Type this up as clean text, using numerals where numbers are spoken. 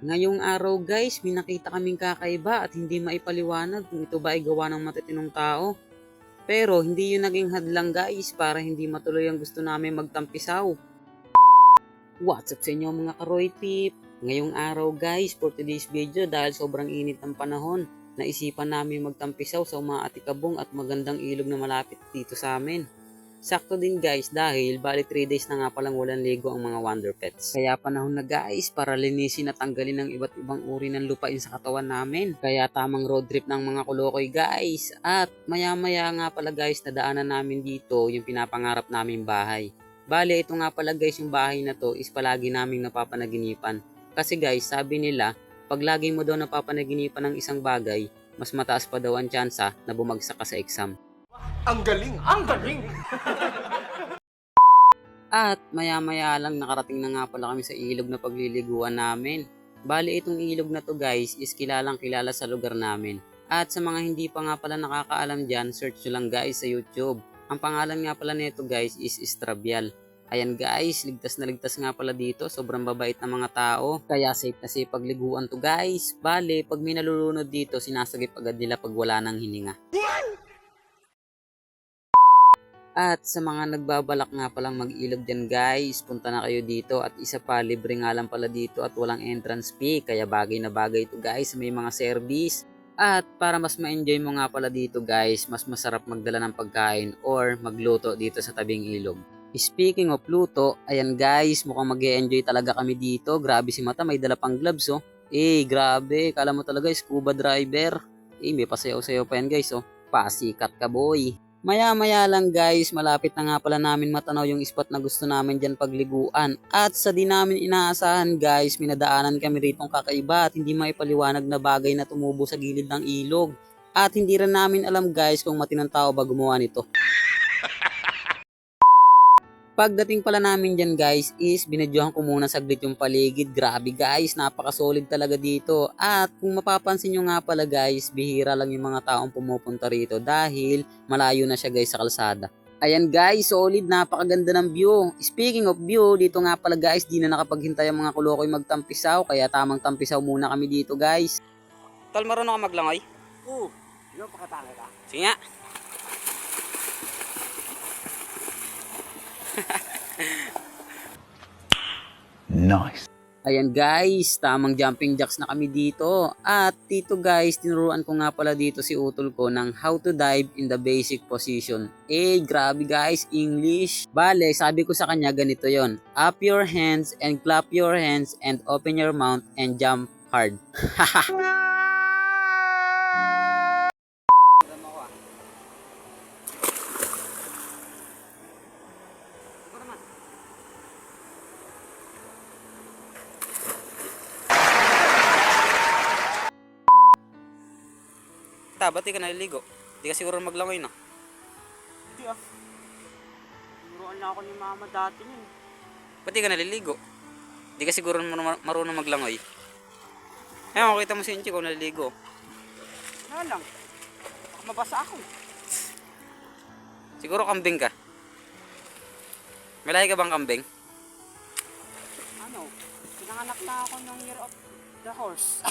Ngayong araw guys, may nakita kaming kakaiba at hindi maipaliwanag kung ito ba ay gawa ng matitinong tao. Pero hindi yun naging hadlang guys para hindi matuloy ang gusto namin magtampisaw. What's up sa inyo mga karoy tip? Ngayong araw guys, for today's video dahil sobrang init ng panahon, naisipan namin magtampisaw sa umaatikabong at magandang ilog na malapit dito sa amin. Sakto din guys dahil bali 3 days na nga palang walang ligo ang mga Wonder Pets. Kaya panahon na guys para linisin at tanggalin ang iba't ibang uri ng lupain sa katawan namin. Kaya tamang road trip ng mga kulokoy guys. At maya maya nga pala guys nadaanan namin dito yung pinapangarap naming bahay. Bali ito nga pala guys yung bahay na to is palagi naming napapanaginipan. Kasi guys sabi nila pag lagi mo daw napapanaginipan ng isang bagay mas mataas pa daw ang tsansa na bumagsak ka sa exam. Ang galing! Ang galing! At maya-maya lang nakarating na nga pala kami sa ilog na pagliliguan namin. Bali itong ilog na to guys is kilalang kilala sa lugar namin. At sa mga hindi pa nga pala nakakaalam dyan, search nyo lang guys sa YouTube. Ang pangalan nga pala nito guys is Estrabial. Ayan guys, ligtas na ligtas nga pala dito. Sobrang babait na mga tao. Kaya safe na safe pagliguan to guys. Bali, pag may nalulunod dito, sinasagip agad nila pag wala nang hininga. At sa mga nagbabalak nga palang mag-ilog dyan guys, punta na kayo dito at isa pa libre nga lang pala dito at walang entrance fee kaya bagay na bagay ito guys, may mga service. At para mas ma-enjoy mo nga pala dito guys, mas masarap magdala ng pagkain or magluto dito sa tabing ilog. Speaking of luto, ayan guys, mukhang mag-e-enjoy talaga kami dito. Grabe si Mata, may dala pang gloves oh. Grabe, kala mo talaga scuba driver. May pasayaw-sayaw pa yan guys oh. Pasikat ka boy. Maya-maya lang guys, malapit na nga pala namin matanaw yung spot na gusto namin dyan pagliguan. At sa di namin inaasahan guys, minadaanan kami ritong kakaiba at hindi maipaliwanag na bagay na tumubo sa gilid ng ilog. At hindi rin namin alam guys kung matinong tao ba gumawa nito. Pagdating pala namin dyan guys is binidyohan ko muna saglit yung paligid. Grabe guys, napaka-solid talaga dito. At kung mapapansin nyo nga pala guys, bihira lang yung mga taong pumupunta rito dahil malayo na siya guys sa kalsada. Ayan guys, solid, napakaganda ng view. Speaking of view, dito nga pala guys, di na nakapaghintay ang mga kulokoy magtampisaw. Kaya tamang tampisaw muna kami dito guys. Tol, marunong ka maglangoy? Oo, yung pakatanga ka. Sige nga. Nice. Ayan guys, tamang jumping jacks na kami dito. At dito guys, tinuruan ko nga pala dito si utol ko ng how to dive in the basic position. Grabe guys, English. Bale, sabi ko sa kanya ganito yon. Up your hands and clap your hands and open your mouth and jump hard. Ba't di ka naliligo? Di ka siguro maglangoy no? Hindi ah. Turuan na ako ni mama dati nun. Ba't di ka naliligo? Di ka siguro marunong maglangoy? Ayun, makita mo si Inchi kung naliligo. Wala lang. Baka mabasa ako. Siguro kambing ka. May lahi ka bang kambing? Ano? Pinanganak na ako ng year of the horse.